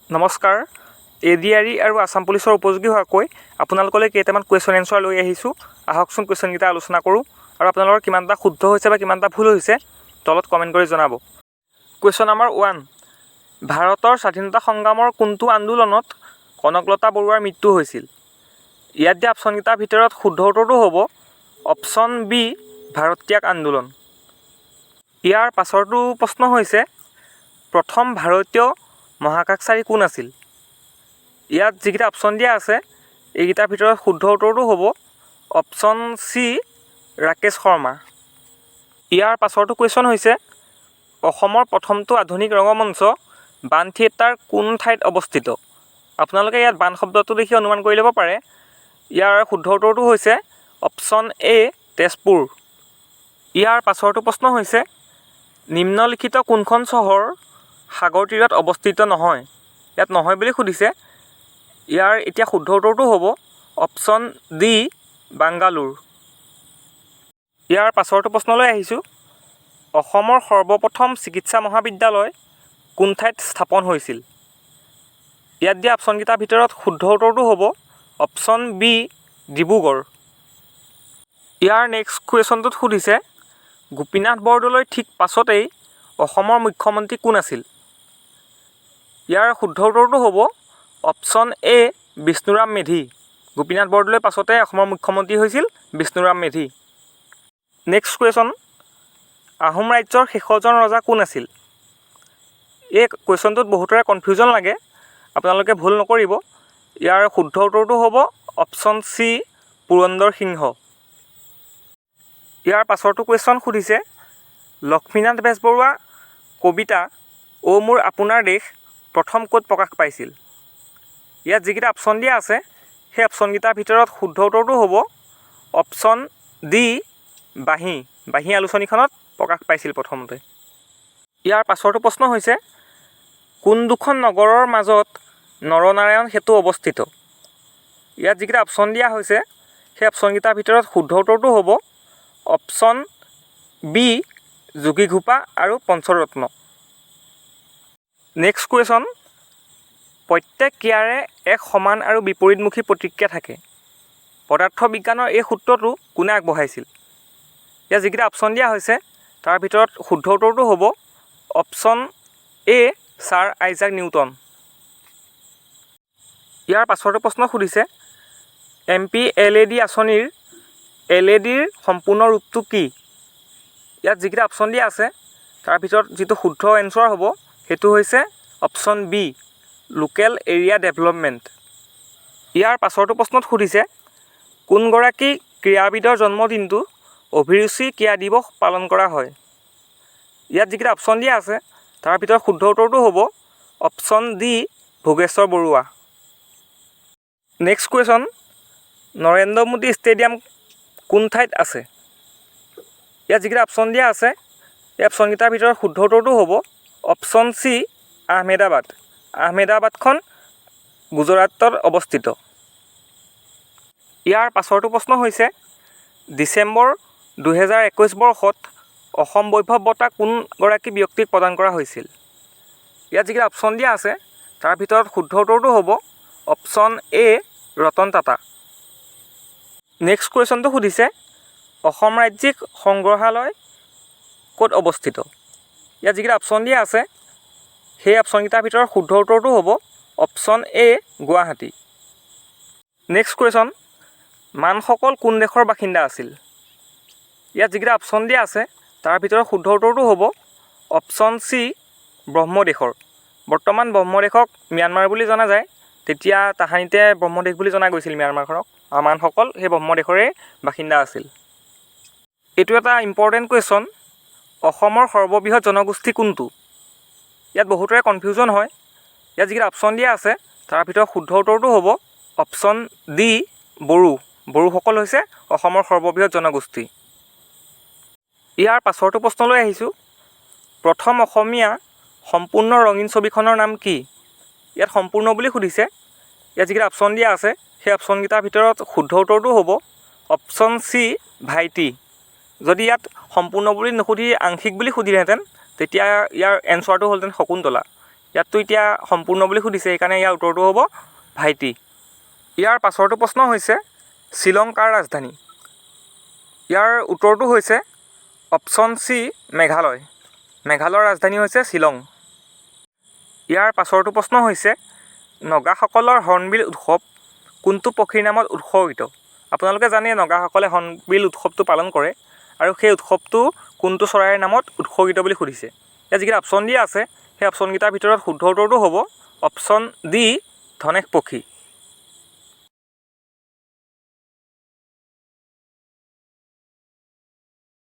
নমস্কাৰ এডিআৰই আৰু আসাম পুলিচৰ উপযোগী হোৱাকৈ আপোনালোকলৈ কেইটামান কুৱেশ্যন এনচাৰ লৈ আহিছোঁ। আহকচোন কুৱেশ্যনকেইটা আলোচনা কৰোঁ আৰু আপোনালোকৰ কিমানটা শুদ্ধ হৈছে বা কিমানটা ভুল হৈছে তলত কমেণ্ট কৰি জনাব। কুৱেশ্যন নম্বৰ 1, ভাৰতৰ স্বাধীনতা সংগ্ৰামৰ কোনটো আন্দোলনত কনকলতা বৰুৱাৰ মৃত্যু হৈছিল? ইয়াত দিয়া অপশ্যনকেইটাৰ ভিতৰত শুদ্ধ উত্তৰটো হ'ব অপশ্যন বি, ভাৰত ত্যাগ আন্দোলন। ইয়াৰ পাছৰটো প্ৰশ্ন হৈছে প্ৰথম ভাৰতীয় মহাকাশচাৰী কোন আছিল? ইয়াত যিকেইটা অপশ্যন দিয়া আছে এইকেইটাৰ ভিতৰত শুদ্ধ উত্তৰটো হ'ব অপশ্যন চি, ৰাকেশ শৰ্মা। ইয়াৰ পাছৰটো কুৱেশ্যন হৈছে অসমৰ প্ৰথমটো আধুনিক ৰংগমঞ্চ বাণ থিয়েটাৰ কোন ঠাইত অৱস্থিত? আপোনালোকে ইয়াত বাণ শব্দটো দেখি অনুমান কৰি ল'ব পাৰে। ইয়াৰ শুদ্ধ উত্তৰটো হৈছে অপশ্যন এ, তেজপুৰ। ইয়াৰ পাছৰটো প্ৰশ্ন হৈছে নিম্নলিখিত কোনখন চহৰ সাগৰ তীৰত অৱস্থিত নহয়? ইয়াত নহয় বুলি সুধিছে। ইয়াৰ এতিয়া শুদ্ধ উত্তৰটো হ'ব অপশ্যন ডি, বাংগালোৰ। ইয়াৰ পাছৰটো প্ৰশ্নলৈ আহিছোঁ অসমৰ সৰ্বপ্ৰথম চিকিৎসা মহাবিদ্যালয় কোন ঠাইত স্থাপন হৈছিল? ইয়াত দিয়া অপশ্যনকেইটাৰ ভিতৰত শুদ্ধ উত্তৰটো হ'ব অপশ্যন বি, ডিব্ৰুগড়। ইয়াৰ নেক্সট কুৱেশ্যনটোত সুধিছে গোপীনাথ বৰদলৈৰ ঠিক পাছতেই অসমৰ মুখ্যমন্ত্ৰী কোন আছিল? ইয়াৰ শুদ্ধ উত্তৰটো হ'ব অপশ্যন এ, বিষ্ণুৰাম মেধি। গোপীনাথ বৰদলৈৰ পাছতে অসমৰ মুখ্যমন্ত্ৰী হৈছিল বিষ্ণুৰাম মেধি। নেক্সট কুৱেশ্যন আহোম ৰাজ্যৰ শেষৰজন ৰজা কোন আছিল? এই কুৱেশ্যনটোত বহুতৰে কনফিউজন লাগে, আপোনালোকে ভুল নকৰিব। ইয়াৰ শুদ্ধ উত্তৰটো হ'ব অপশ্যন চি, পুৰন্দৰ সিংহ। ইয়াৰ পাছৰটো কুৱেশ্যন সুধিছে লক্ষ্মীনাথ বেজবৰুৱা কবিতা অ' মোৰ আপোনাৰ দেশ প্ৰথম ক'ত প্ৰকাশ পাইছিল? ইয়াত যিকেইটা অপশ্যন দিয়া আছে সেই অপশ্যনকেইটাৰ ভিতৰত শুদ্ধ উত্তৰটো হ'ব অপশ্যন ডি, বাঁহী আলোচনীখনত প্ৰকাশ পাইছিল প্ৰথমতে। ইয়াৰ পাছৰটো প্ৰশ্ন হৈছে কোন দুখন নগৰৰ মাজত নৰনাৰায়ণ সেতু অৱস্থিত? ইয়াত যিকেইটা অপশ্যন দিয়া হৈছে সেই অপশ্যনকেইটাৰ ভিতৰত শুদ্ধ উত্তৰটো হ'ব অপশ্যন বি, যোগীঘোপা আৰু পঞ্চৰত্ন। নেক্সট কুৱেশ্যন প্ৰত্যেক ক্ৰিয়াৰে এক সমান আৰু বিপৰীতমুখী প্ৰতিক্ৰিয়া থাকে। পদাৰ্থ বিজ্ঞানৰ এই সূত্ৰটো কোনে আগবঢ়াইছিল? ইয়াত যিকেইটা অপশ্যন দিয়া হৈছে তাৰ ভিতৰত শুদ্ধ উত্তৰটো হ'ব option A, sir Isaac Newton. ইয়াৰ পাছৰটো প্ৰশ্ন সুধিছে MPLAD আঁচনিৰ LADৰ সম্পূৰ্ণ ৰূপটো কি? ইয়াত যিকেইটা অপশ্যন দিয়া আছে তাৰ ভিতৰত যিটো শুদ্ধ এনচাৰ হ'ব সেইটো হৈছে option B, local area development. ইয়াৰ পাছৰটো প্ৰশ্নত সুধিছে কোনগৰাকী ক্ৰীড়াবিদৰ জন্মদিনটো অভিৰুচি ক্ৰীড়া দিৱস পালন কৰা হয়? ইয়াত যিকেইটা অপশ্যন দিয়া আছে তাৰ ভিতৰত শুদ্ধ উত্তৰটো হ'ব option D, Bhogeswar Barua. Next question Narendra Modi stadium কোন ঠাইত আছে? ইয়াত যিকেইটা অপশ্যন দিয়া আছে এই অপশ্যনকেইটাৰ ভিতৰত শুদ্ধ উত্তৰটো হ'ব অপশ্যন চি, আহমেদাবাদ। আহমেদাবাদখন গুজৰাটত অৱস্থিত। ইয়াৰ পাছৰটো প্ৰশ্ন হৈছে ডিচেম্বৰ 2021 বৰ্ষত অসম বৈভৱ বঁটা কোনগৰাকী ব্যক্তিক প্ৰদান কৰা হৈছিল? ইয়াত যিকেইটা অপশ্যন দিয়া আছে তাৰ ভিতৰত শুদ্ধ উত্তৰটো হ'ব option A, Ratan Tata. Next কুৱেশ্যনটো সুধিছে অসম ৰাজ্যিক সংগ্ৰহালয় ক'ত অৱস্থিত? ইয়াত যিকেইটা অপশ্যন দিয়া আছে সেই অপশ্যনকেইটাৰ ভিতৰত শুদ্ধ উত্তৰটো হ'ব option A, Guwahati. Next question মানসকল কোন দেশৰ বাসিন্দা আছিল? ইয়াত যিকেইটা অপশ্যন দিয়া আছে তাৰ ভিতৰত শুদ্ধ উত্তৰটো হ'ব অপশ্যন চি, ব্ৰহ্মদেশৰ। বৰ্তমান ব্ৰহ্মদেশক ম্যানমাৰ বুলি জনা যায়, তেতিয়া তাহানিতে ব্ৰহ্মদেশ বুলি জনা গৈছিল ম্যানমাৰখনক, আৰু মানসকল সেই ব্ৰহ্মদেশৰে বাসিন্দা আছিল। এইটো এটা ইম্পৰ্টেণ্ট কুৱেশ্যন অসমৰ সৰ্ববৃহৎ জনগোষ্ঠী কোনটো? ইয়াত বহুতৰে কনফিউজন হয়। ইয়াত যিকেইটা অপশ্যন দিয়া আছে তাৰ ভিতৰত শুদ্ধ উত্তৰটো হ'ব অপশ্যন ডি, বড়োসকল হৈছে অসমৰ সৰ্ববৃহৎ জনগোষ্ঠী। ইয়াৰ পাছৰটো প্ৰশ্নলৈ আহিছোঁ প্ৰথম অসমীয়া সম্পূৰ্ণ ৰঙীন ছবিখনৰ নাম কি? ইয়াত সম্পূৰ্ণ বুলি সুধিছে। ইয়াত যিকেইটা অপশ্যন দিয়া আছে সেই অপশ্যনকেইটাৰ ভিতৰত শুদ্ধ উত্তৰটো হ'ব অপশ্যন চি, ভাইটি। যদি ইয়াত সম্পূৰ্ণ বুলি নুসুধি আংশিক বুলি সুধিলেহেঁতেন তেতিয়া ইয়াৰ এনচাৰটো হ'লহেঁতেন শকুন্তলা। ইয়াততো এতিয়া সম্পূৰ্ণ বুলি সুধিছে, সেইকাৰণে ইয়াৰ উত্তৰটো হ'ব ভাইটি। ইয়াৰ পাছৰটো প্ৰশ্ন হৈছে শ্বিলং কাৰ ৰাজধানী? ইয়াৰ উত্তৰটো হৈছে অপশ্যন চি মেঘালয়। মেঘালয়ৰ ৰাজধানী হৈছে শ্বিলং। ইয়াৰ পাছৰটো প্ৰশ্ন হৈছে নগাসকলৰ হৰ্ণবিল উৎসৱ কোনটো পক্ষীৰ নামত উৎসৰ্গিত? আপোনালোকে জানে নগাসকলে হৰ্ণবিল উৎসৱটো পালন কৰে আৰু সেই উৎসৱটো কোনটো চৰাইৰ নামত উৎসৰ্গিত বুলি সুধিছে। ইয়াত যিকেইটা অপশ্যন দিয়া আছে সেই অপশ্যনকেইটাৰ ভিতৰত শুদ্ধ উত্তৰটো হ'ব অপশ্যন ডি ধনেশ পক্ষী।